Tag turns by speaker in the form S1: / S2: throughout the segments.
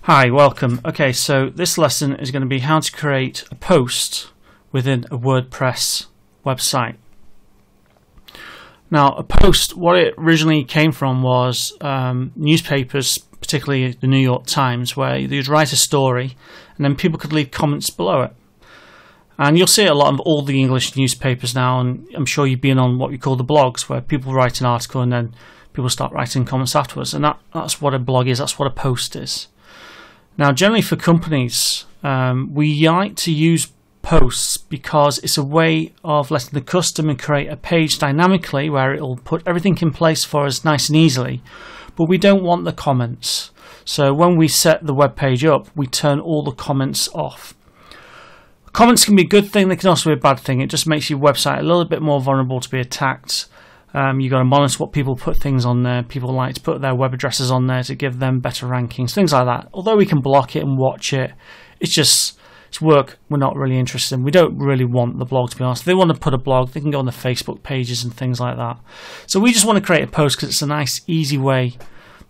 S1: Hi, welcome. Okay, so this lesson is going to be how to create a post within a WordPress website. Now, a post, what it originally came from was newspapers, particularly the New York Times, where you'd write a story and then people could leave comments below it. And you'll see it a lot of all the English newspapers now, and I'm sure you've been on what we call the blogs, where people write an article and then people start writing comments afterwards. And that's what a blog is, that's what a post is. Now, generally for companies, we like to use posts because it's a way of letting the customer create a page dynamically where it will put everything in place for us nice and easily, but we don't want the comments. So when we set the web page up, we turn all the comments off. Comments can be a good thing, they can also be a bad thing. It just makes your website a little bit more vulnerable to be attacked. You've got to monitor what people put things on there. People like to put their web addresses on there to give them better rankings, things like that. Although we can block it and watch it, it's work we're not really interested in. We don't really want the blog, to be honest. If they want to put a blog, they can go on the Facebook pages and things like that. So we just want to create a post because it's a nice, easy way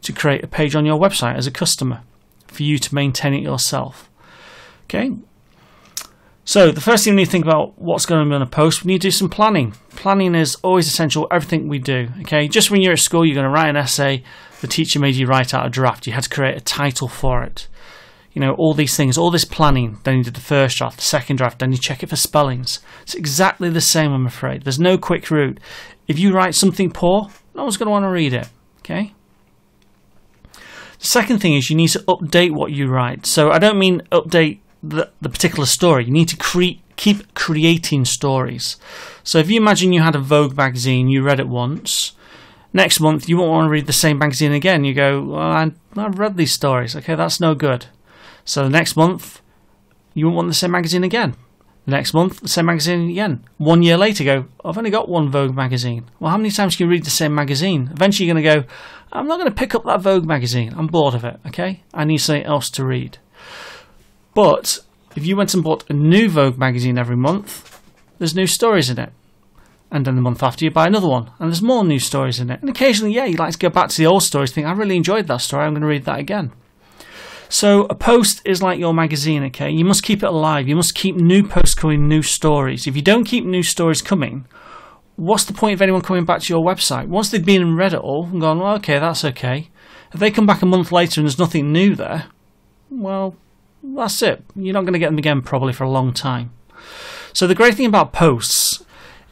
S1: to create a page on your website as a customer for you to maintain it yourself. Okay. So the first thing we need to think about what's going to be on a post, we need to do some planning. Planning is always essential, everything we do. Okay, just when you're at school, you're going to write an essay. The teacher made you write out a draft. You had to create a title for it. You know, all these things, all this planning. Then you did the first draft, the second draft, then you check it for spellings. It's exactly the same, I'm afraid. There's no quick route. If you write something poor, no one's going to want to read it. Okay. The second thing is you need to update what you write. So I don't mean update the particular story. You need to keep creating stories. So if you imagine you had a Vogue magazine, you read it once, next month you won't want to read the same magazine again. You go, well, I've read these stories, okay, that's no good. So the next month you won't want the same magazine again. The next month the same magazine again. 1 year later go, I've only got one Vogue magazine. Well, how many times can you read the same magazine? Eventually you're going to go, I'm not going to pick up that Vogue magazine, I'm bored of it, okay, I need something else to read. But if you went and bought a new Vogue magazine every month, there's new stories in it. And then the month after you buy another one, and there's more new stories in it. And occasionally, yeah, you like to go back to the old stories, think, I really enjoyed that story, I'm going to read that again. So a post is like your magazine, okay? You must keep it alive. You must keep new posts coming, new stories. If you don't keep new stories coming, what's the point of anyone coming back to your website? Once they've been and read it all and gone, well, okay, that's okay. If they come back a month later and there's nothing new there, well, that's it. You're not going to get them again probably for a long time. So the great thing about posts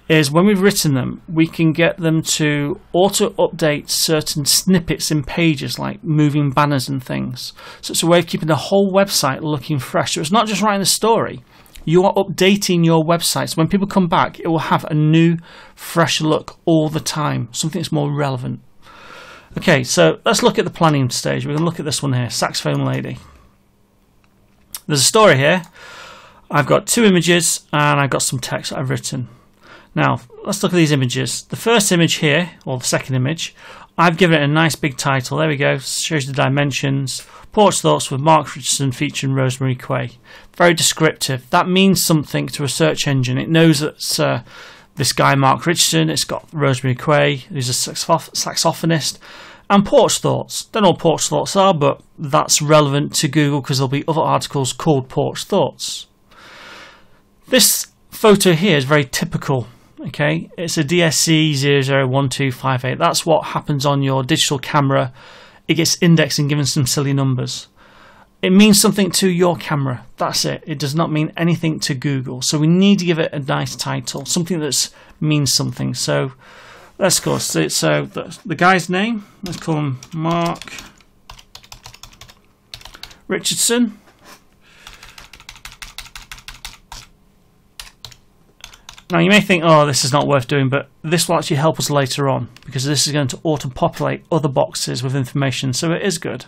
S1: is when we've written them, we can get them to auto-update certain snippets in pages like moving banners and things. So it's a way of keeping the whole website looking fresh. So it's not just writing a story. You are updating your website. So when people come back, it will have a new, fresh look all the time. Something that's more relevant. Okay, so let's look at the planning stage. We're going to look at this one here, Saxophone Lady. There's a story here. I've got two images and I've got some text I've written. Now, let's look at these images. The first image here, or the second image, I've given it a nice big title. There we go. Shows the dimensions. Porch Thoughts with Mark Richardson featuring Rosemary Quay. Very descriptive. That means something to a search engine. It knows that this guy, Mark Richardson, it's got Rosemary Quay, who's a saxophonist, and Porch Thoughts. Don't know what Porch Thoughts are, but that's relevant to Google because there'll be other articles called Porch Thoughts. This photo here is very typical. Okay, it's a DSC 001258. That's what happens on your digital camera. It gets indexed and given some silly numbers. It means something to your camera. That's it. It does not mean anything to Google. So we need to give it a nice title, something that means something. So let's go. So the guy's name, let's call him Mark Richardson. Now you may think, oh, this is not worth doing, but this will actually help us later on because this is going to auto-populate other boxes with information, so it is good.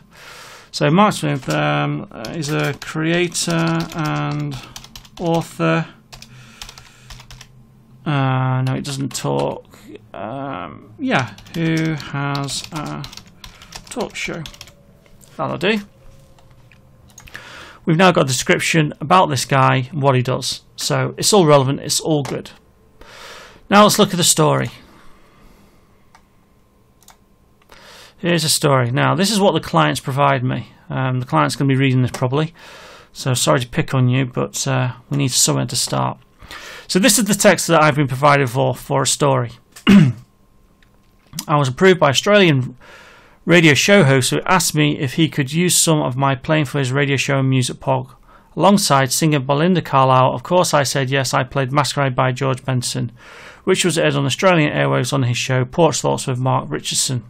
S1: So Mark Smith is a creator and author. No, it doesn't talk. Yeah, who has a talk show. That'll do. We've now got a description about this guy and what he does. So it's all relevant, it's all good. Now let's look at the story. Here's a story. Now, this is what the clients provide me. The client's going to be reading this probably, so sorry to pick on you, but we need somewhere to start. So this is the text that I've been provided for a story. I was approved by Australian radio show host who asked me if he could use some of my playing for his radio show and music pog. Alongside singer Belinda Carlisle, of course I said yes. I played Masquerade by George Benson, which was aired on Australian airwaves on his show Porch Thoughts with Mark Richardson.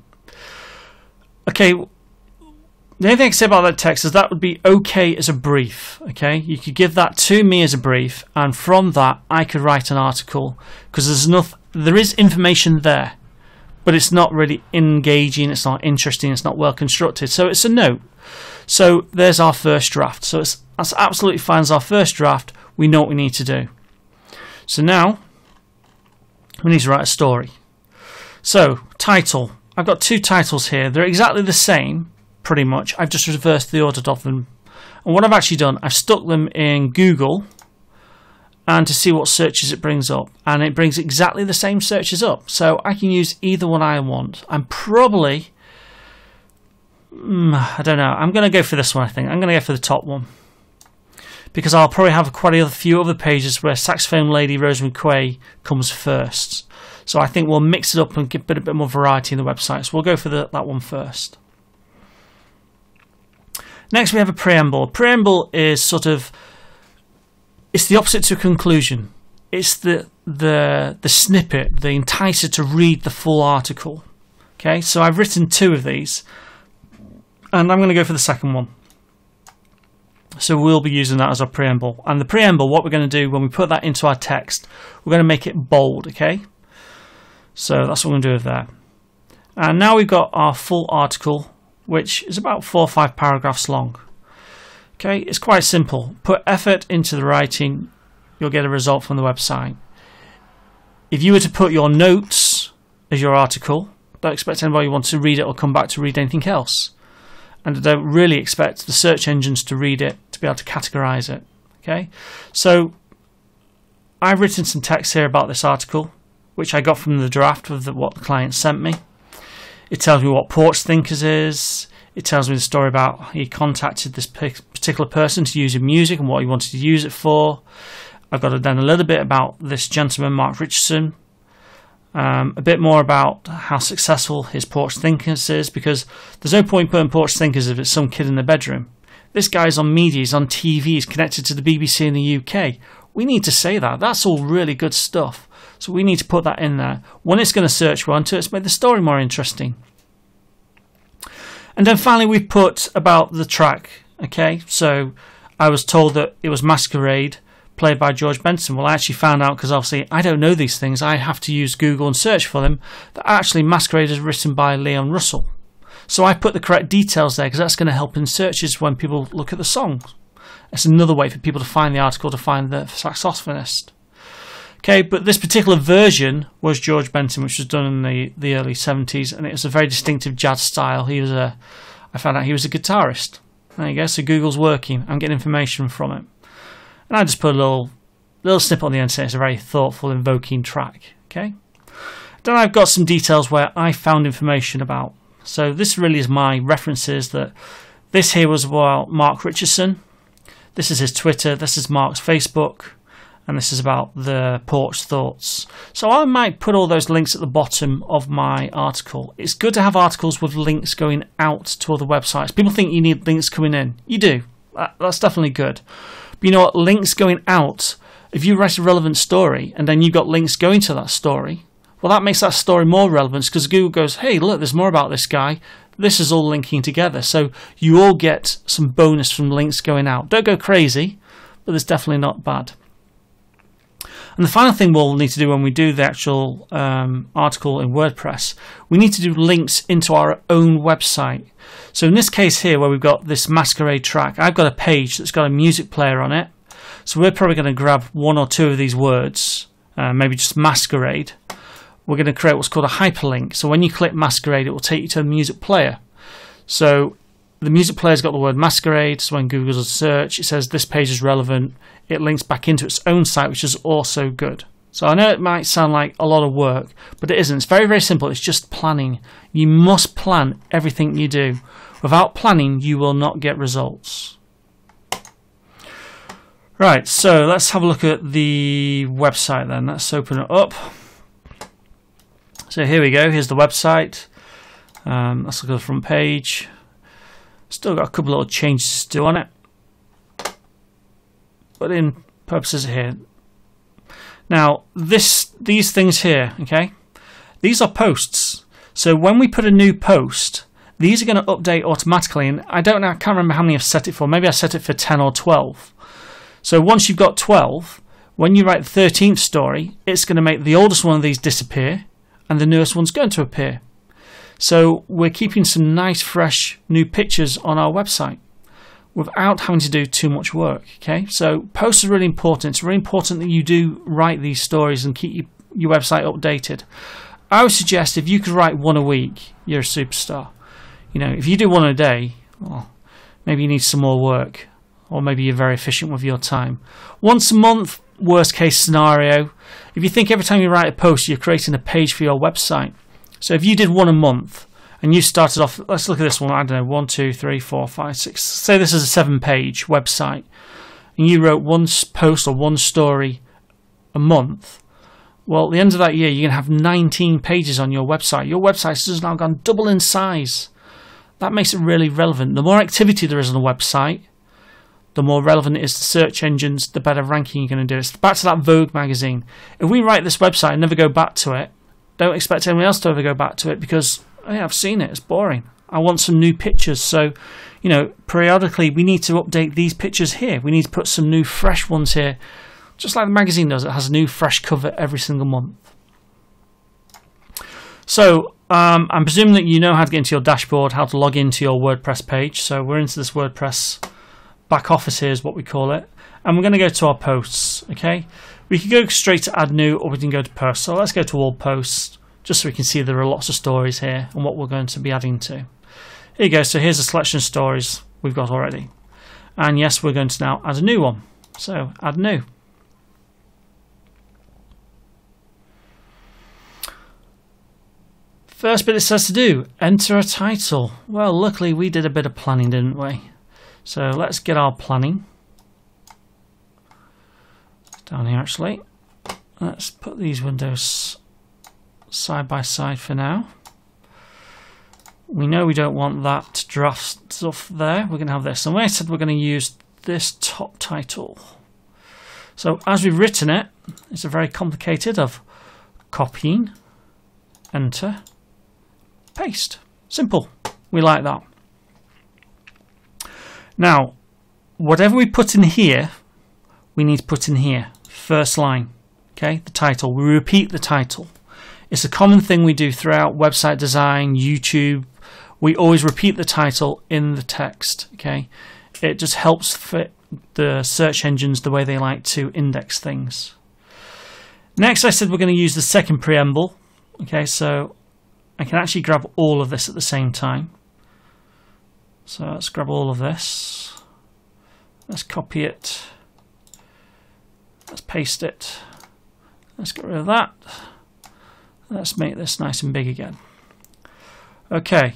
S1: Okay, the only thing I can say about that text is that would be okay as a brief. Okay, you could give that to me as a brief, and from that I could write an article, because there is information there, but it's not really engaging, it's not interesting, it's not well constructed, so it's a note. So there's our first draft. So that's absolutely fine as our first draft. We know what we need to do. So now we need to write a story. So title. I've got two titles here. They're exactly the same, pretty much. I've just reversed the order of them. And what I've actually done, I've stuck them in Google and to see what searches it brings up. And it brings exactly the same searches up. So I can use either one I want. I'm probably, I don't know. I'm going to go for this one, I think. I'm going to go for the top one, because I'll probably have quite a few other pages where saxophone lady Rosemary Quay comes first. So I think we'll mix it up and give it a bit more variety in the website. So we'll go for that one first. Next we have a preamble. Preamble is it's the opposite to a conclusion. It's the snippet, the enticer to read the full article. Okay, so I've written two of these, and I'm going to go for the second one. So we'll be using that as our preamble. And the preamble, what we're going to do when we put that into our text, we're going to make it bold, okay? So that's what we're going to do with that. And now we've got our full article, which is about 4 or 5 paragraphs long. Okay, it's quite simple. Put effort into the writing, you'll get a result from the website. If you were to put your notes as your article, don't expect anybody who wants to read it or come back to read anything else. And I don't really expect the search engines to read it, to be able to categorize it. Okay, so I've written some text here about this article, which I got from the draft of what the client sent me. It tells me what Porch Thinkers is. It tells me the story about he contacted this particular person to use in music and what he wanted to use it for. I've got then a little bit about this gentleman, Mark Richardson. A bit more about how successful his Porch Thinkers is, because there's no point putting Porch Thinkers if it's some kid in the bedroom. This guy's on media, he's on TV, he's connected to the BBC in the UK. We need to say that. That's all really good stuff. So we need to put that in there. When it's going to search one, to it's made the story more interesting. And then finally we put about the track. Okay, so I was told that it was Masquerade, played by George Benson. Well, I actually found out, because obviously I don't know these things, I have to use Google and search for them, that actually Masquerade is written by Leon Russell. So I put the correct details there, because that's going to help in searches when people look at the songs. It's another way for people to find the article, to find the saxophonist. Okay, but this particular version was George Benson, which was done in the early 70s, and it was a very distinctive jazz style. I found out he was a guitarist. There you go, so Google's working. I'm getting information from it. And I just put a little snippet on the end saying it's a very thoughtful, invoking track. Okay. Then I've got some details where I found information about. So this really is my references. That this here was about Mark Richardson. This is his Twitter. This is Mark's Facebook. And this is about the Porch Thoughts. So I might put all those links at the bottom of my article. It's good to have articles with links going out to other websites. People think you need links coming in. You do. That's definitely good. But you know what? Links going out, if you write a relevant story and then you've got links going to that story, well, that makes that story more relevant, because Google goes, hey, look, there's more about this guy. This is all linking together. So you all get some bonus from links going out. Don't go crazy, but it's definitely not bad. And the final thing we'll need to do when we do the actual article in WordPress, we need to do links into our own website. So in this case here, where we've got this Masquerade track, I've got a page that's got a music player on it. So we're probably going to grab 1 or 2 of these words, maybe just Masquerade. We're going to create what's called a hyperlink. So when you click Masquerade, it will take you to a music player. So the music player's got the word Masquerade, so when Google does a search, it says this page is relevant. It links back into its own site, which is also good. So I know it might sound like a lot of work, but it isn't. It's very, very simple. It's just planning. You must plan everything you do. Without planning, you will not get results. Right, so let's have a look at the website then. Let's open it up. So here we go. Here's the website. Let's look at the front page. Still got a couple of little changes to do on it. But in purposes here. Now, these things here, okay, these are posts. So when we put a new post, these are going to update automatically. And I don't know, I can't remember how many I've set it for. Maybe I set it for 10 or 12. So once you've got 12, when you write the 13th story, it's going to make the oldest one of these disappear, and the newest one's going to appear. So we're keeping some nice, fresh, new pictures on our website without having to do too much work. Okay, so posts are really important. It's really important that you do write these stories and keep your website updated. I would suggest if you could write one a week, you're a superstar. You know, if you do one a day, well, maybe you need some more work, or maybe you're very efficient with your time. Once a month, worst case scenario. If you think every time you write a post, you're creating a page for your website. So if you did one a month, and you started off, let's look at this one, I don't know, 1, 2, 3, 4, 5, 6. Say this is a 7-page website, and you wrote one post or one story a month. Well, at the end of that year, you're going to have 19 pages on your website. Your website has now gone double in size. That makes it really relevant. The more activity there is on the website, the more relevant it is to search engines, the better ranking you're going to do. It's back to that Vogue magazine. If we write this website and never go back to it, don't expect anyone else to ever go back to it, because I've seen it, it's boring. I want some new pictures. So, you know, periodically we need to update these pictures here. We need to put some new fresh ones here. Just like the magazine does, it has a new fresh cover every single month. So I'm presuming that you know how to get into your dashboard, how to log into your WordPress page. So we're into this WordPress back office here is what we call it. And we're going to go to our posts, okay? We can go straight to add new, or we can go to posts. So let's go to all posts, just so we can see there are lots of stories here and what we're going to be adding to. Here you go. So here's a selection of stories we've got already. And yes, we're going to now add a new one. So add new. First bit it says to do, enter a title. Well, luckily we did a bit of planning, didn't we? So let's get our planning. Down here actually. Let's put these windows side by side for now. We know we don't want that draft stuff there. We're going to have this. And we said we're going to use this top title. So as we've written it, it's a very complicated of copying, enter, paste. Simple. We like that. Now, whatever we put in here, we need to put in here. First line. Okay, the title. We repeat the title. It's a common thing we do throughout website design, YouTube. We always repeat the title in the text. Okay, it just helps fit the search engines the way they like to index things. Next, I said we're going to use the second preamble. Okay, so I can actually grab all of this at the same time. So let's grab all of this. Let's copy it. Let's paste it. Let's get rid of that. Let's make this nice and big again. Okay,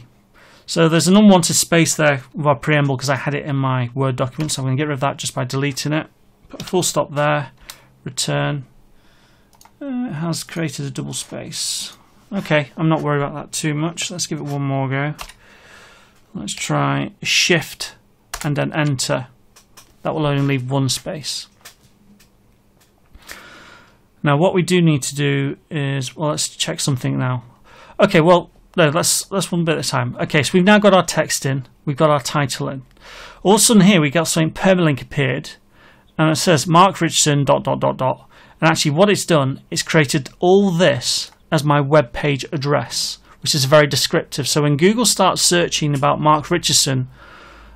S1: so there's an unwanted space there with our preamble because I had it in my Word document, so I'm going to get rid of that just by deleting it. Put a full stop there. Return. It has created a double space. Okay, I'm not worried about that too much. Let's give it one more go. Let's try Shift and then Enter. That will only leave one space. Now what we do need to do is, well, let's check something now. Okay, well, no, let's one bit at a time. Okay, so we've now got our text in, we've got our title in. All of a sudden here we got something permalink appeared, and it says Mark Richardson ... And actually what it's done is created all this as my web page address, which is very descriptive. So when Google starts searching about Mark Richardson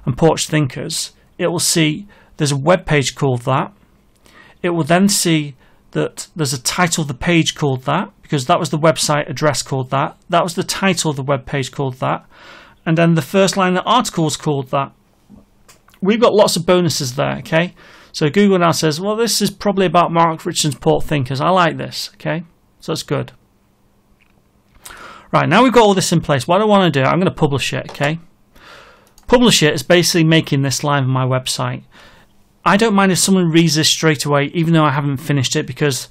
S1: and Porch Thinkers, it will see there's a web page called that. It will then see that there's a title of the page called that, because that was the website address called that. That was the title of the web page called that. And then the first line of the article is called that. We've got lots of bonuses there, okay? So Google now says, well, this is probably about Mark Richardson's Port Thinkers. I like this. Okay, so that's good. Right, now we've got all this in place. What I want to do, I'm going to publish it. Okay, publish it is basically making this live on my website. I don't mind if someone reads this straight away, even though I haven't finished it, because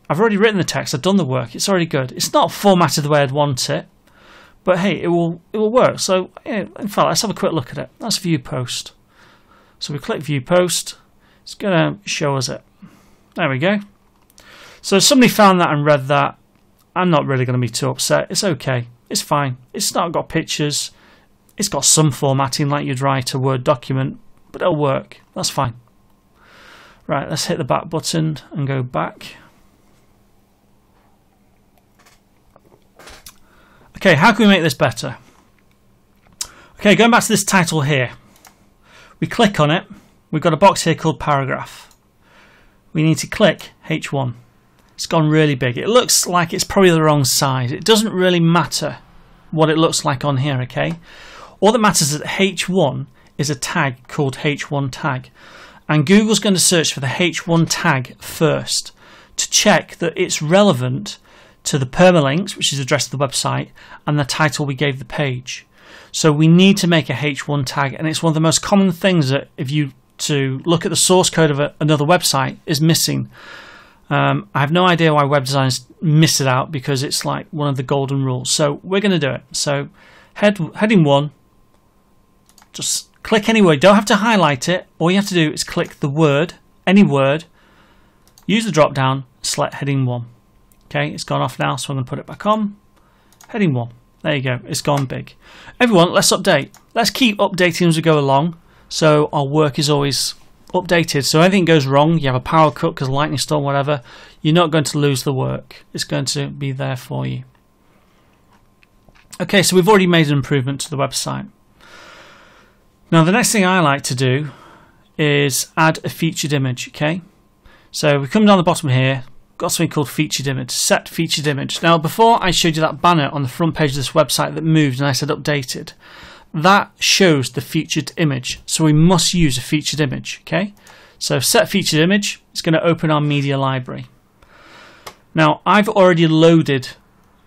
S1: I've already written the text. I've done the work. It's already good. It's not formatted the way I'd want it, but hey, it will work. So yeah, in fact, let's have a quick look at it. That's View Post. So we click View Post. It's going to show us it. There we go. So if somebody found that and read that, I'm not really going to be too upset. It's okay. It's fine. It's not got pictures. It's got some formatting like you'd write a Word document, but it'll work. That's fine. Right, let's hit the back button and go back. Okay, how can we make this better? Okay, going back to this title here. We click on it. We've got a box here called Paragraph. We need to click H1. It's gone really big. It looks like it's probably the wrong size. It doesn't really matter what it looks like on here, okay? All that matters is that H1 is a tag called H1 tag. And Google's going to search for the H1 tag first to check that it's relevant to the permalinks, which is the address of the website, and the title we gave the page. So we need to make a H1 tag, and it's one of the most common things that if you to look at the source code of another website is missing. I have no idea why web designers miss it out, because it's like one of the golden rules. So we're going to do it. So heading 1, just click anywhere. You don't have to highlight it. All you have to do is click the word, any word, use the drop down, select heading 1. Okay, it's gone off now, so I'm going to put it back on. Heading 1. There you go. It's gone big. Everyone, let's update. Let's keep updating as we go along, so our work is always updated. So if anything goes wrong, you have a power cut because lightning storm, whatever, you're not going to lose the work. It's going to be there for you. Okay, so we've already made an improvement to the website. Now the next thing I like to do is add a featured image. Okay, so we come down the bottom here, got something called featured image, set featured image. Now before I showed you that banner on the front page of this website that moved and I said updated, that shows the featured image, so we must use a featured image. Okay, so set featured image, it's going to open our media library. Now I've already loaded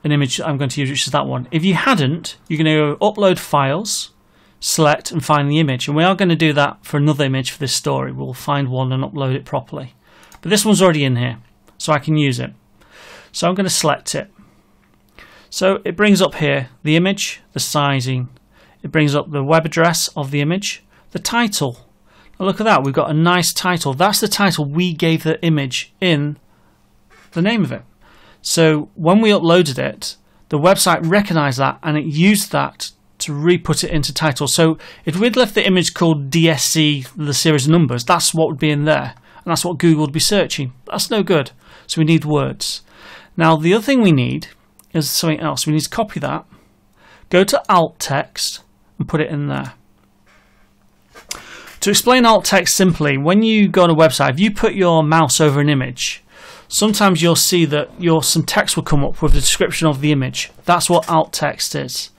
S1: an image that I'm going to use, which is that one. If you hadn't, you're going to go upload files, select and find the image, and we are going to do that for another image for this story. We'll find one and upload it properly, but this one's already in here, so I can use it. So I'm going to select it. So it brings up here the image, the sizing, it brings up the web address of the image, the title. Now look at that, we've got a nice title. That's the title we gave the image in the name of it. So when we uploaded it, the website recognized that and it used that to re-put it into title. So if we'd left the image called DSC, the series of numbers, that's what would be in there, and that's what Google would be searching. That's no good. So we need words. Now the other thing we need is something else. We need to copy that, go to alt text and put it in there. To explain alt text simply, when you go on a website, if you put your mouse over an image, sometimes you'll see that some text will come up with the description of the image. That's what alt text is.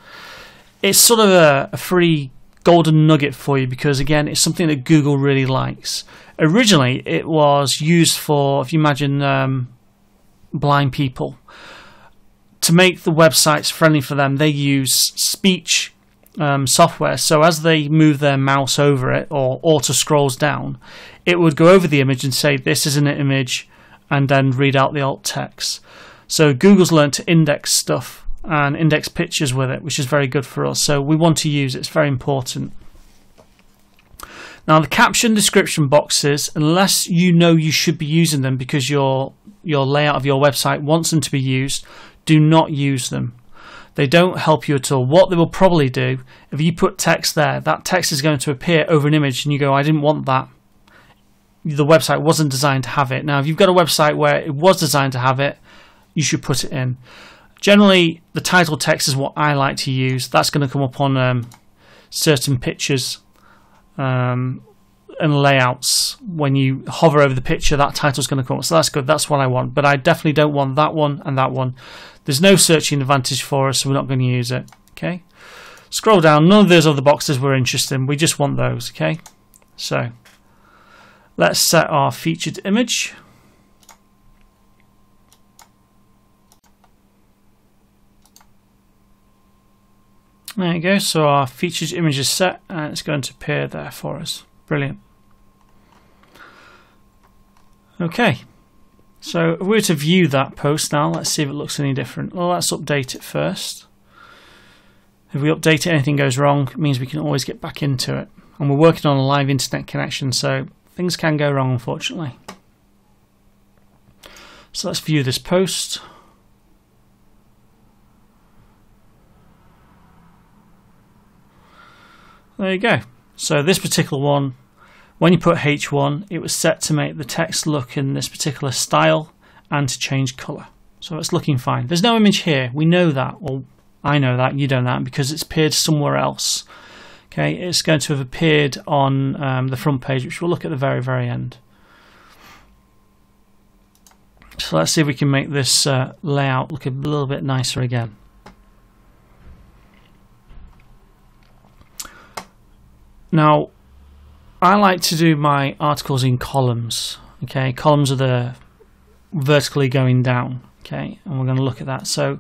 S1: It's sort of a free golden nugget for you, because again, it's something that Google really likes. Originally it was used for, if you imagine blind people, to make the websites friendly for them, they use speech software. So as they move their mouse over it or auto scrolls down, it would go over the image and say this is an image, and then read out the alt text. So Google's learned to index stuff and index pictures with it, which is very good for us. So we want to use it. It's very important. Now the caption description boxes, unless you know you should be using them because your layout of your website wants them to be used, do not use them. They don't help you at all. What they will probably do, if you put text there, that text is going to appear over an image and you go, I didn't want that. The website wasn't designed to have it. Now if you've got a website where it was designed to have it, you should put it in. Generally the title text is what I like to use. That's going to come up on certain pictures and layouts. When you hover over the picture, that title is going to come up, so that's good. That's what I want, but I definitely don't want that one and that one. There's no searching advantage for us, so we're not going to use it. Okay, scroll down. None of those other boxes we're interested in. We just want those. Okay, so Let's set our featured image. There you go, so our featured image is set and it's going to appear there for us. Brilliant. Okay, so if we were to view that post now, let's see if it looks any different. Well, let's update it first. If we update it, anything goes wrong, it means we can always get back into it. And we're working on a live internet connection, so things can go wrong, unfortunately. So let's view this post. There you go. So this particular one, when you put H1, it was set to make the text look in this particular style and to change colour. So it's looking fine. There's no image here. We know that. Well, I know that. You know that because it's appeared somewhere else. Okay, it's going to have appeared on the front page, which we'll look at the very, very end. So let's see if we can make this layout look a little bit nicer again. Now, I like to do my articles in columns. Okay, columns are the vertically going down. Okay, and we're going to look at that. So,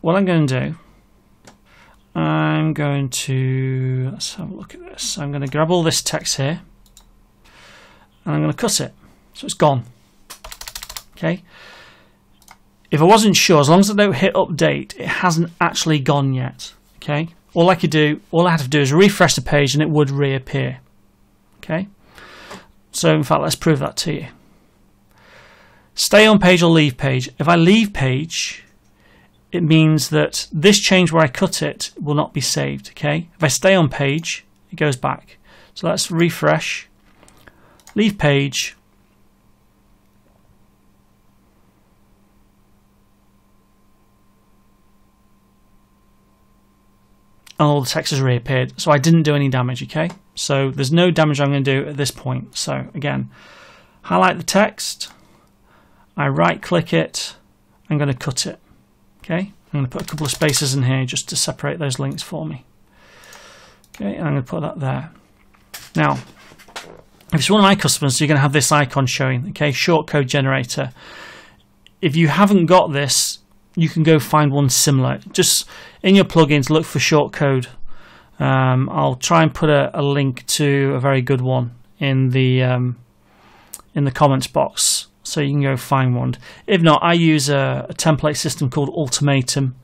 S1: what I'm going to do, I'm going to, let's have a look at this. I'm going to grab all this text here, and I'm going to cut it, so it's gone. Okay. If I wasn't sure, as long as I don't hit update, it hasn't actually gone yet. Okay. All I had to do is refresh the page and it would reappear. Okay. So in fact, let's prove that to you. Stay on page or leave page. If I leave page, it means that this change where I cut it will not be saved. Okay. If I stay on page, it goes back. So let's refresh. Leave page. And all the text has reappeared, so I didn't do any damage. Okay, so there's no damage I'm going to do at this point. So again, highlight the text, I right click it, I'm going to cut it. Okay, I'm going to put a couple of spaces in here just to separate those links for me. Okay, and I'm going to put that there. Now, if it's one of my customers, you're going to have this icon showing. Okay, shortcode generator. If you haven't got this, you can go find one similar. Just in your plugins, look for shortcode. I'll try and put a link to a very good one in the comments box, so you can go find one. If not, I use a template system called Ultimatum,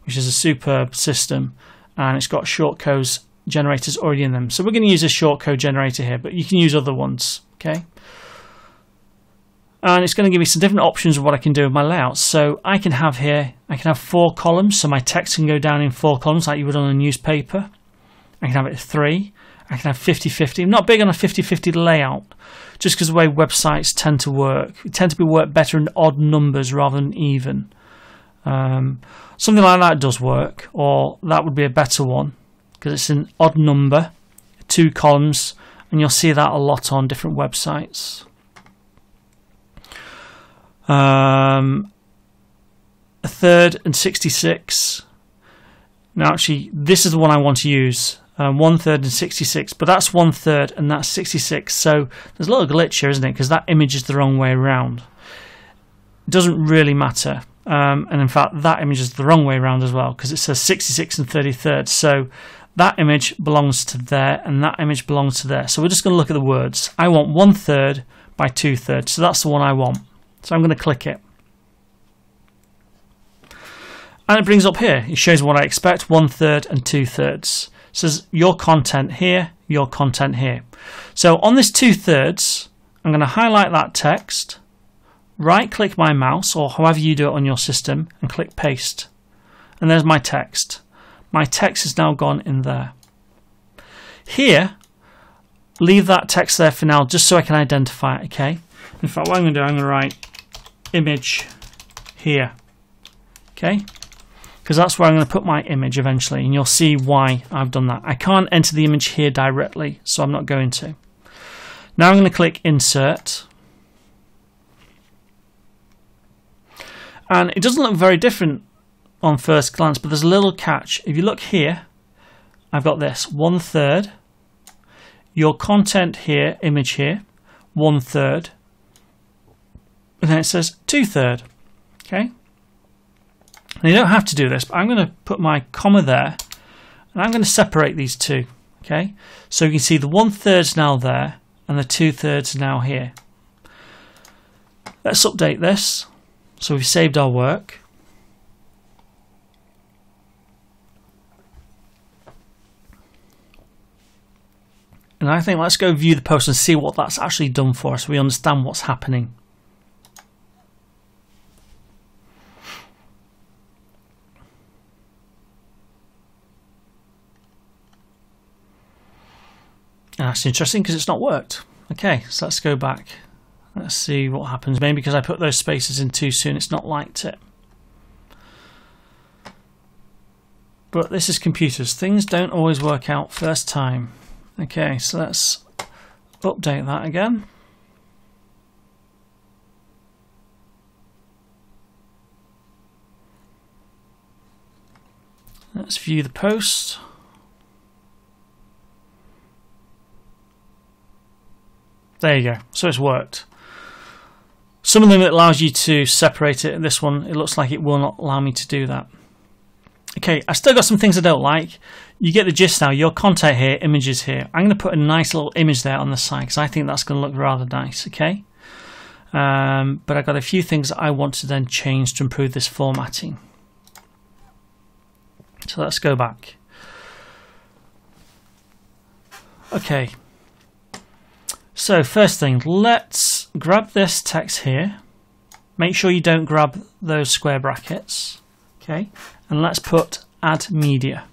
S1: which is a superb system, and it's got shortcodes generators already in them. So we're going to use a shortcode generator here, but you can use other ones. Okay. And it's going to give me some different options of what I can do with my layouts. So I can have here, I can have 4 columns, so my text can go down in 4 columns like you would on a newspaper. I can have it 3. I can have 50-50. I'm not big on a 50-50 layout, just because the way websites tend to work. They tend to be work better in odd numbers rather than even. Something like that does work, or that would be a better one, because it's an odd number, 2 columns, and you'll see that a lot on different websites. A third and 66. Now actually this is the one I want to use, 1/3 and 66, but that's 1/3 and that's 66, so there's a little glitch here, isn't it, because that image is the wrong way around. It doesn't really matter, and in fact that image is the wrong way around as well, because it says 66 and 33rd, so that image belongs to there and that image belongs to there. So we're just going to look at the words. I want 1/3 by 2/3, so that's the one I want. So I'm going to click it. And it brings up here. It shows what I expect, 1/3 and 2/3. It says your content here, your content here. So on this 2/3, I'm going to highlight that text, right click my mouse, or however you do it on your system, and click paste. And there's my text. My text is now gone in there. Here, leave that text there for now, just so I can identify it, okay? In fact, what I'm going to do, I'm going to write image here, okay, because that's where I'm going to put my image eventually, and you'll see why I've done that. I can't enter the image here directly, so I'm not going to. Now I'm going to click insert, and it doesn't look very different on first glance, but there's a little catch. If you look here, I've got this 1/3, your content here, image here, 1/3, and then it says 2/3. Okay. Now you don't have to do this, but I'm going to put my comma there, and I'm going to separate these two. Okay. So you can see the 1/3 is now there, and the 2/3 now here. Let's update this. So we've saved our work. And I think let's go view the post and see what that's actually done for us so we understand what's happening. And that's interesting because it's not worked. Okay, so let's go back. Let's see what happens. Maybe because I put those spaces in too soon, it's not liked it. But this is computers. Things don't always work out first time. Okay, so let's update that again. Let's view the post. There you go. So it's worked. Some of them it allows you to separate it. This one, it looks like it will not allow me to do that. Okay, I still got some things I don't like. You get the gist now. Your content here, images here. I'm going to put a nice little image there on the side because I think that's going to look rather nice. Okay, but I've got a few things that I want to then change to improve this formatting. So let's go back. Okay. So first thing, let's grab this text here. Make sure you don't grab those square brackets. Okay, and let's put add media.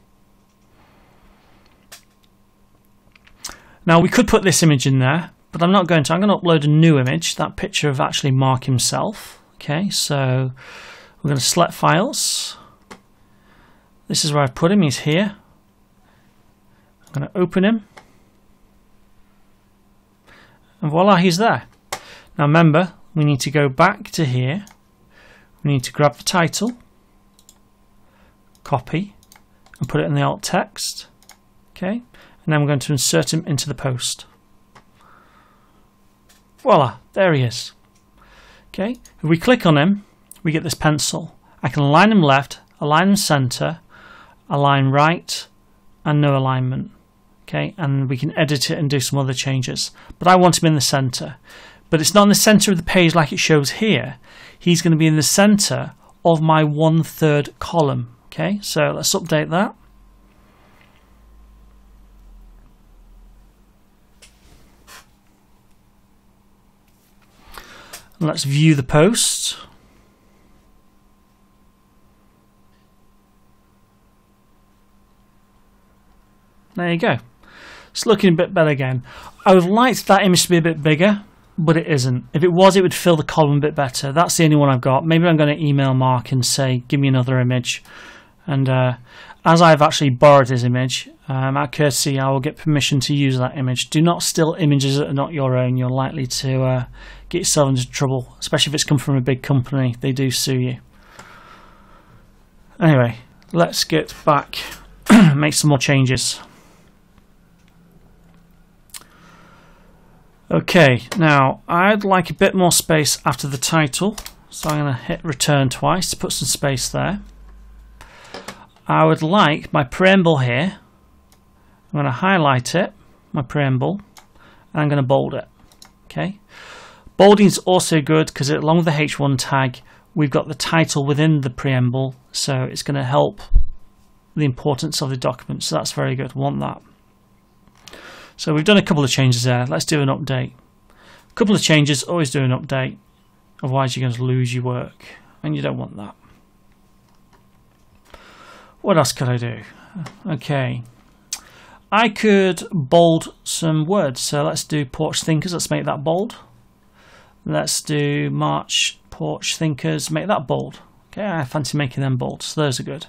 S1: Now we could put this image in there, but I'm not going to. I'm going to upload a new image, that picture of actually Mark himself. Okay, so we're going to select files. This is where I've put him, he's here. I'm going to open him. And voila, he's there. Now remember, we need to go back to here. We need to grab the title, copy, and put it in the alt text. Okay, and then we're going to insert him into the post. Voila, there he is. Okay, if we click on him, we get this pencil. I can align him left, align him center, align right, and no alignment. Okay, and we can edit it and do some other changes. But I want him in the center. But it's not in the center of the page like it shows here. He's going to be in the center of my 1/3 column. Okay, so let's update that. And let's view the post. There you go. It's looking a bit better again. I would have liked that image to be a bit bigger, but it isn't. If it was, it would fill the column a bit better. That's the only one I've got. Maybe I'm going to email Mark and say, give me another image. And as I've actually borrowed his image, out courtesy, I will get permission to use that image. Do not steal images that are not your own. You're likely to get yourself into trouble, especially if it's come from a big company. They do sue you. Anyway, let's get back, make some more changes. Okay, now I'd like a bit more space after the title, so I'm going to hit return twice to put some space there. I would like my preamble here. I'm going to highlight it, my preamble, and I'm going to bold it. Okay, bolding is also good because along with the H1 tag, we've got the title within the preamble, so it's going to help the importance of the document. So that's very good. Want that. So we've done a couple of changes there. Let's do an update. A couple of changes, always do an update. Otherwise you're going to lose your work and you don't want that. What else could I do? Okay. I could bold some words. So let's do Porch Thinkers. Let's make that bold. Let's do March Porch Thinkers. Make that bold. Okay, I fancy making them bold. So those are good.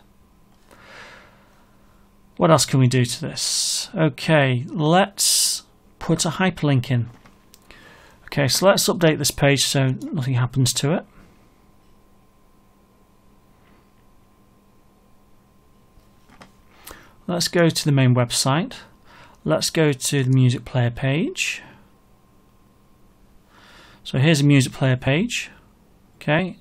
S1: What else can we do to this? Okay, let's put a hyperlink in. Okay, so let's update this page so nothing happens to it. Let's go to the main website. Let's go to the music player page. So here's a music player page. Okay.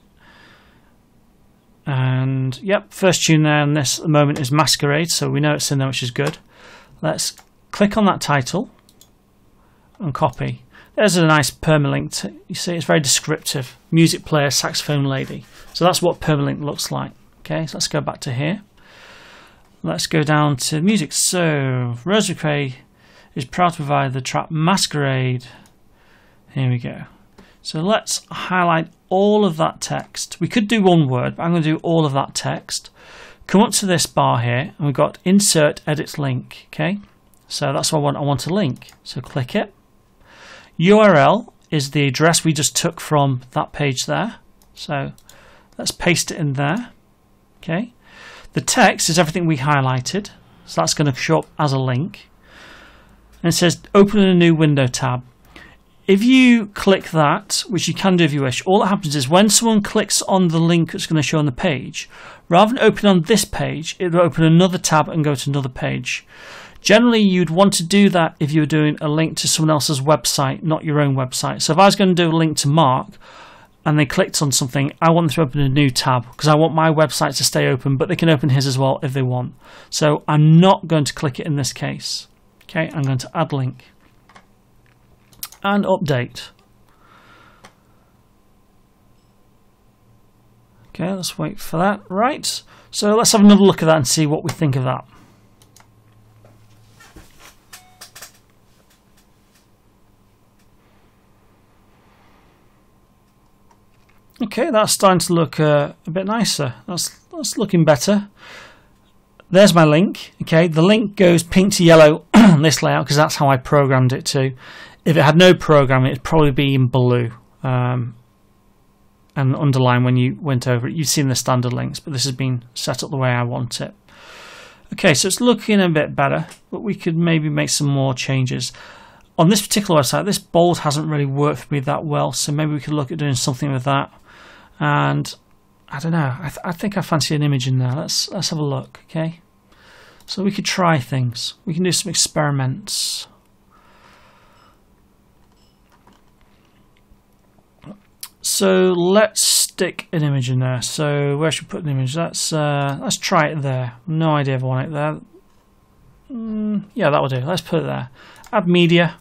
S1: And yep, first tune there in this at the moment is Masquerade, so we know it's in there, which is good. Let's click on that title and copy. There's a nice permalink. You see, it's very descriptive. Music player, saxophone lady. So that's what permalink looks like. Okay, so let's go back to here. Let's go down to music. So Rose McRae is proud to provide the track Masquerade. Here we go. So let's highlight all of that text. We could do one word, but I'm going to do all of that text. Come up to this bar here, and we've got Insert Edit Link. Okay, so that's what I want. I want a link. So click it. URL is the address we just took from that page there. So let's paste it in there. Okay. The text is everything we highlighted. So that's going to show up as a link. And it says open a new window tab. If you click that, which you can do if you wish, all that happens is when someone clicks on the link that's going to show on the page, rather than open on this page, it will open another tab and go to another page. Generally, you'd want to do that if you were doing a link to someone else's website, not your own website. So if I was going to do a link to Mark and they clicked on something, I want them to open a new tab because I want my website to stay open, but they can open his as well if they want. So I'm not going to click it in this case. Okay, I'm going to add link and update. Okay, let's wait for that. Right, so let's have another look at that and see what we think of that. Okay, that's starting to look a bit nicer. That's looking better. There's my link. Okay, the link goes pink to yellow on this layout because that's how I programmed it to. If it had no programming, it'd probably be in blue and underlined when you went over it. You've seen the standard links, but this has been set up the way I want it. Okay, so it's looking a bit better, but we could maybe make some more changes. On this particular website, this bold hasn't really worked for me that well, so maybe we could look at doing something with that. And I don't know, I think I fancy an image in there. Let's have a look, okay? So we could try things. We can do some experiments. So let's stick an image in there. So where should we put an image? Let's try it there. No idea if I want it there. Yeah, that will do. Let's put it there. Add media.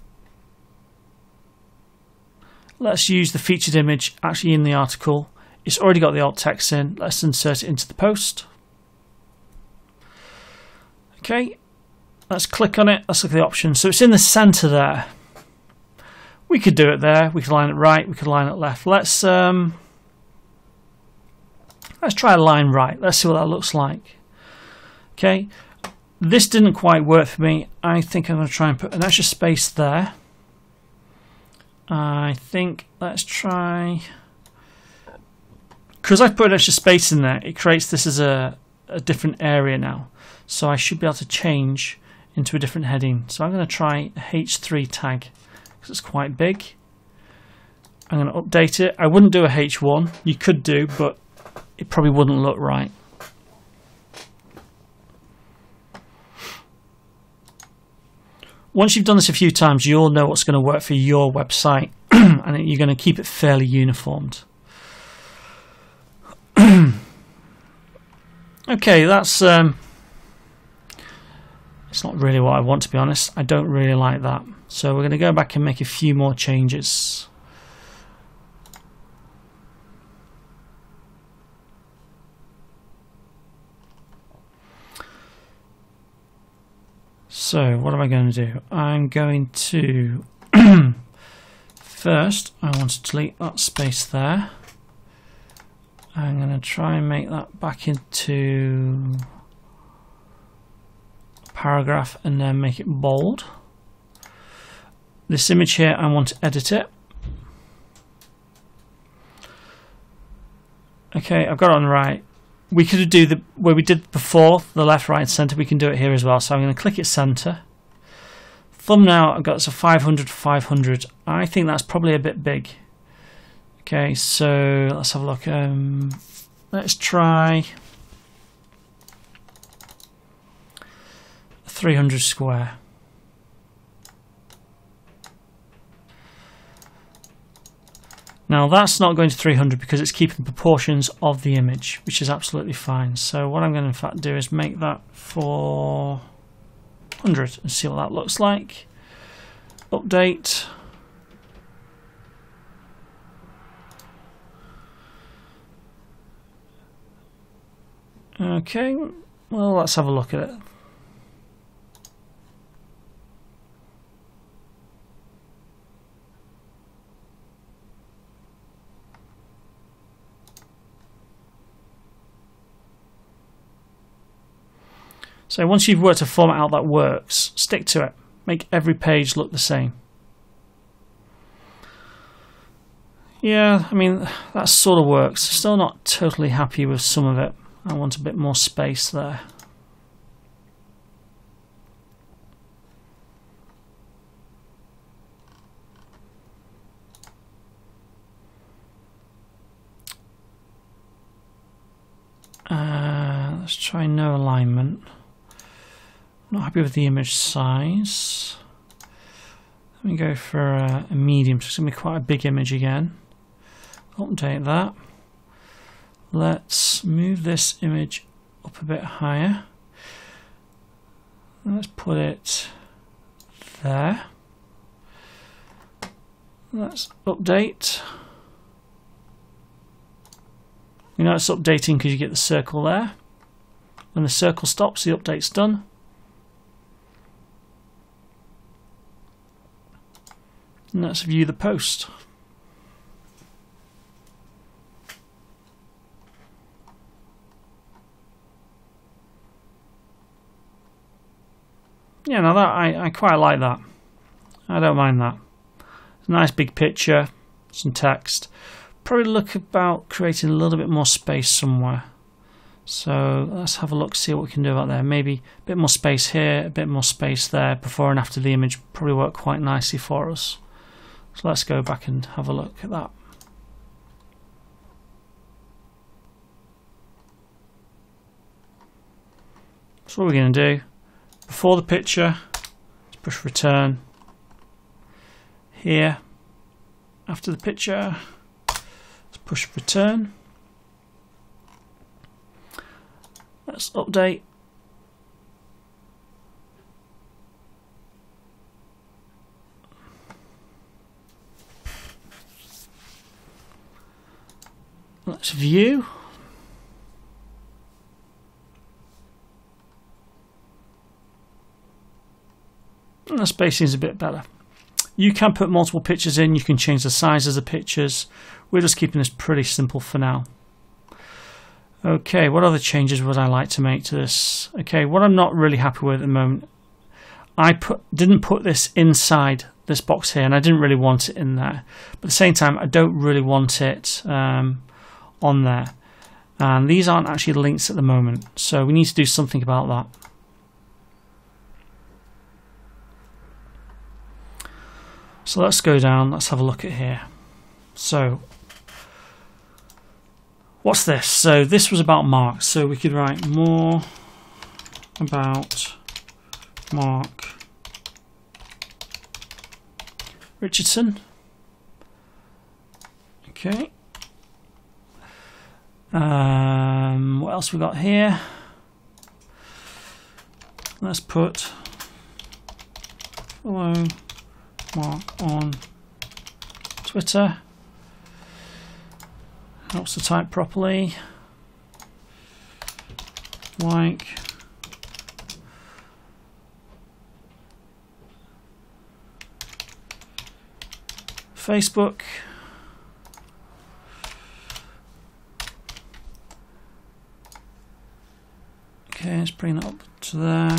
S1: Let's use the featured image actually in the article. It's already got the alt text in. Let's insert it into the post. Okay, let's click on it. Let's look at the options. So it's in the center there. We could do it there. We could line it right. We could line it left. Let's try a line right. Let's see what that looks like. Okay, this didn't quite work for me. I think I'm going to try and put an extra space there. I think let's try, because I've put an extra space in there, it creates this as a different area now. So I should be able to change into a different heading. So I'm going to try a H3 tag because it's quite big. I'm going to update it. I wouldn't do a H1. You could do, but it probably wouldn't look right. Once you've done this a few times, you'll know what's going to work for your website and you're going to keep it fairly uniformed. Okay, that's it's not really what I want, to be honest. I don't really like that. So we're going to go back and make a few more changes. So what am I going to do? I'm going to first I want to delete that space there. I'm going to try and make that back into a paragraph and then make it bold. This image here, I want to edit it. Okay, I've got it on the right. We could do the where we did before, the left, right, center. We can do it here as well. So I'm going to click it center. Thumbnail, I've got so 500 to 500. I think that's probably a bit big. Okay, so let's have a look. Let's try 300 square. Now that's not going to 300 because it's keeping the proportions of the image, which is absolutely fine. So what I'm going to in fact do is make that 400 and see what that looks like. Update. Okay, well, let's have a look at it. So once you've worked a format out that works, stick to it. Make every page look the same. Yeah, I mean, that sort of works. Still not totally happy with some of it. I want a bit more space there. Let's try no alignment. Not happy with the image size. Let me go for a medium, so it's going to be quite a big image again. Update that. Let's move this image up a bit higher. Let's put it there. Let's update. You know it's updating because you get the circle there. When the circle stops, the update's done. And let's view the post. Yeah, now that I quite like that. I don't mind that. It's a nice big picture, some text. Probably look about creating a little bit more space somewhere. So let's have a look, see what we can do about there. Maybe a bit more space here, a bit more space there. Before and after the image probably work quite nicely for us. So let's go back and have a look at that. So what we're going to do, before the picture, let's push return. Here, after the picture, let's push return. Let's update. Let's view. And the spacing is a bit better. You can put multiple pictures in, you can change the size of the pictures. We're just keeping this pretty simple for now. Okay, what other changes would I like to make to this? Okay, what I'm not really happy with at the moment, I didn't put this inside this box here, and I didn't really want it in there. But at the same time, I don't really want it on there. And these aren't actually links at the moment, so we need to do something about that. So let's go down, let's have a look at here. So what's this? So this was about Mark. So we could write more about Mark Richardson. Okay. What else we got here? Let's put follow Mark on Twitter. Helps to type properly. Like. Facebook. Okay, let's bring that up to there.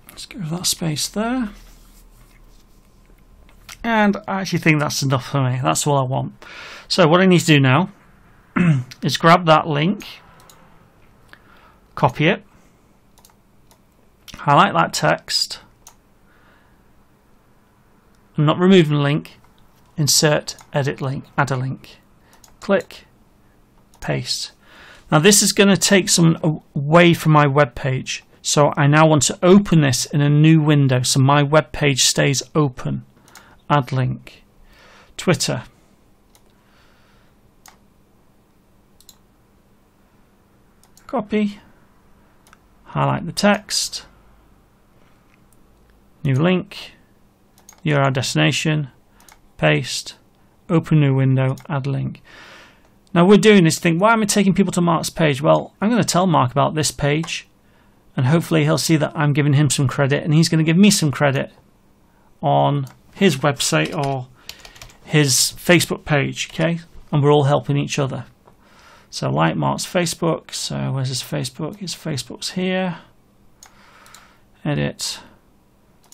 S1: Let's get rid of that space there. And I actually think that's enough for me. That's all I want. So what I need to do now is grab that link, copy it, highlight that text. I'm not removing the link. Insert, edit link, add a link. Click, paste. Now this is going to take someone away from my web page. So I now want to open this in a new window so my web page stays open. Add link. Twitter. Copy, highlight the text, new link, URL destination, paste, open new window, add link. Now we're doing this thing, why am I taking people to Mark's page? Well, I'm going to tell Mark about this page and hopefully he'll see that I'm giving him some credit and he's going to give me some credit on his website or his Facebook page, okay? And we're all helping each other. So like Mark's Facebook, so where's his Facebook? His Facebook's here. Edit,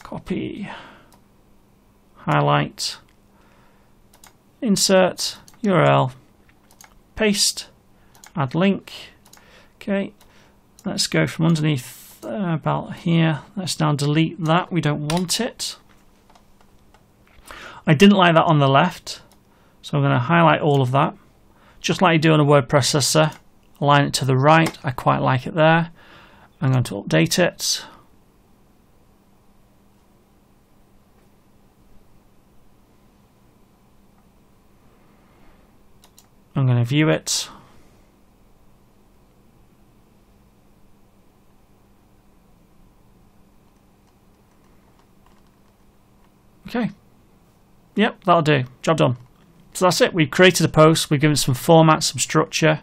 S1: copy, highlight, insert, URL, paste, add link. Okay, let's go from underneath about here. Let's now delete that, we don't want it. I didn't like that on the left, so I'm going to highlight all of that. Just like you do on a word processor, align it to the right. I quite like it there. I'm going to update it. I'm going to view it. Okay. Yep, that'll do. Job done. So that's it. We've created a post. We've given it some format, some structure.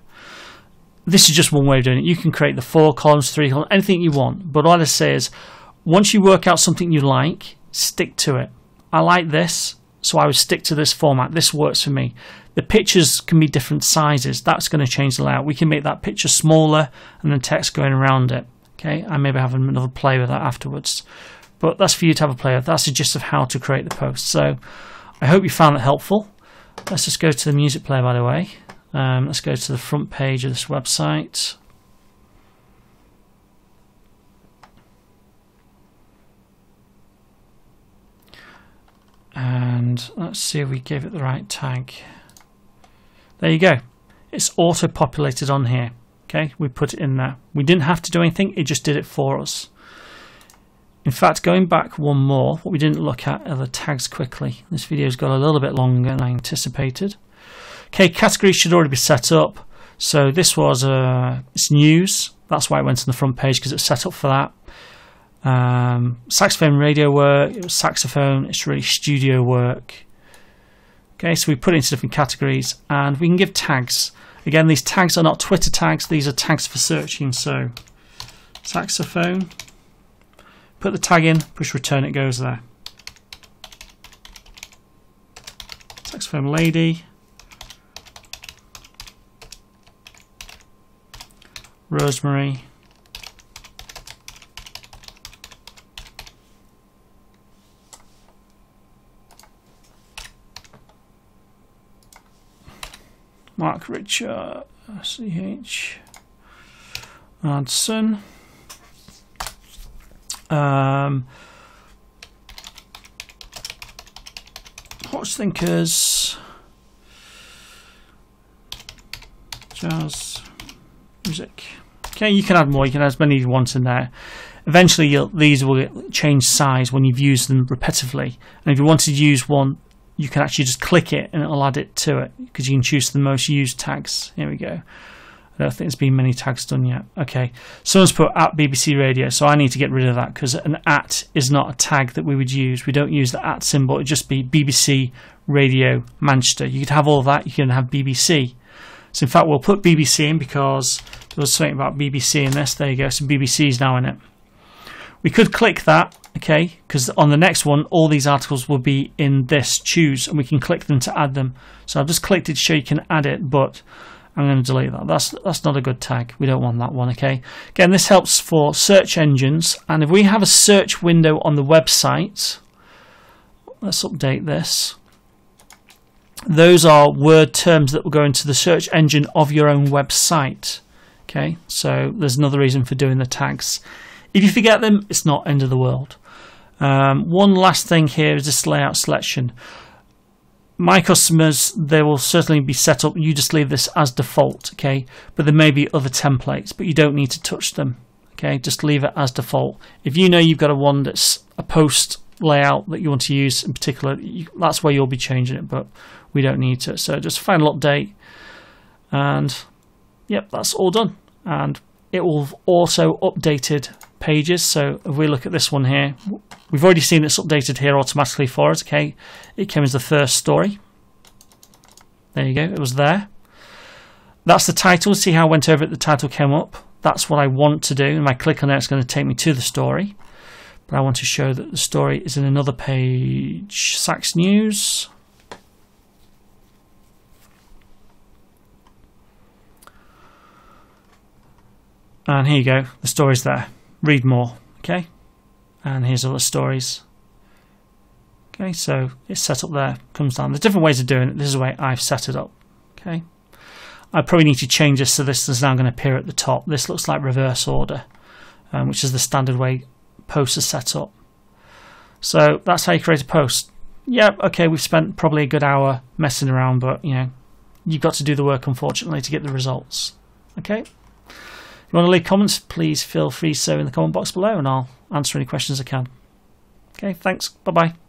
S1: This is just one way of doing it. You can create the 4 columns, 3 columns, anything you want. But all I say is, once you work out something you like, stick to it. I like this, so I would stick to this format. This works for me. The pictures can be different sizes. That's going to change the layout. We can make that picture smaller and then text going around it. Okay, I maybe have another play with that afterwards. But that's for you to have a play with. That's the gist of how to create the post. So I hope you found that helpful. Let's just go to the music player, by the way. Let's go to the front page of this website. And let's see if we gave it the right tag. There you go. It's auto-populated on here. Okay, we put it in there. We didn't have to do anything, it just did it for us. In fact, going back one more, what we didn't look at are the tags quickly. This video's got a little bit longer than I anticipated. Okay, categories should already be set up. So this was it's news. That's why it went on the front page, because it's set up for that. Saxophone radio work, it was saxophone, it's really studio work. Okay, so we put it into different categories and we can give tags. Again, these tags are not Twitter tags, these are tags for searching. So saxophone. Put the tag in, push return, it goes there. Saxophone lady. Rosemary. Mark Richard, CH. Adson. Hotch Thinkers, jazz music. Okay, you can add more. You can add as many as you want in there. Eventually, these will change size when you've used them repetitively. And if you want to use one, you can actually just click it and it'll add it to it because you can choose the most used tags. Here we go. I don't think there's been many tags done yet. Okay, someone's put at BBC Radio, so I need to get rid of that because an at is not a tag that we would use. We don't use the at symbol. It'd just be BBC Radio Manchester. You could have all that. You can have BBC. So in fact, we'll put BBC in because there was something about BBC in this. There you go. So BBC is now in it. We could click that, okay, because on the next one, all these articles will be in this choose, and we can click them to add them. So I've just clicked it to show you can add it, but I'm going to delete that. That's not a good tag. We don't want that one, okay? Again, this helps for search engines, and if we have a search window on the website, let's update this. Those are word terms that will go into the search engine of your own website, okay? So there's another reason for doing the tags. If you forget them, it's not end of the world. One last thing here is this layout selection. My customers, they will certainly be set up. You just leave this as default, okay? But there may be other templates, but you don't need to touch them, okay? Just leave it as default. If you know you've got a one that's a post layout that you want to use in particular, that's where you'll be changing it, but we don't need to. So just final update, and yep, that's all done. And it will have also updated pages. So if we look at this one here, we've already seen it's updated here automatically for us. Okay, it came as the first story. There you go, it was there. That's the title. See how I went over it, the title came up. That's what I want to do, and if I click on it, it's going to take me to the story. But I want to show that the story is in another page. Saks News. And here you go, the story's there. Read more, okay? And here's other stories. Okay, so it's set up there, comes down. There's different ways of doing it. This is the way I've set it up, okay? I probably need to change this so this is now going to appear at the top. This looks like reverse order, which is the standard way posts are set up. So that's how you create a post. Yeah, okay, we've spent probably a good hour messing around, but you know, you've got to do the work, unfortunately, to get the results. Okay? If you want to leave comments, please feel free to so in the comment box below, and I'll answer any questions I can. Okay, thanks. Bye-bye.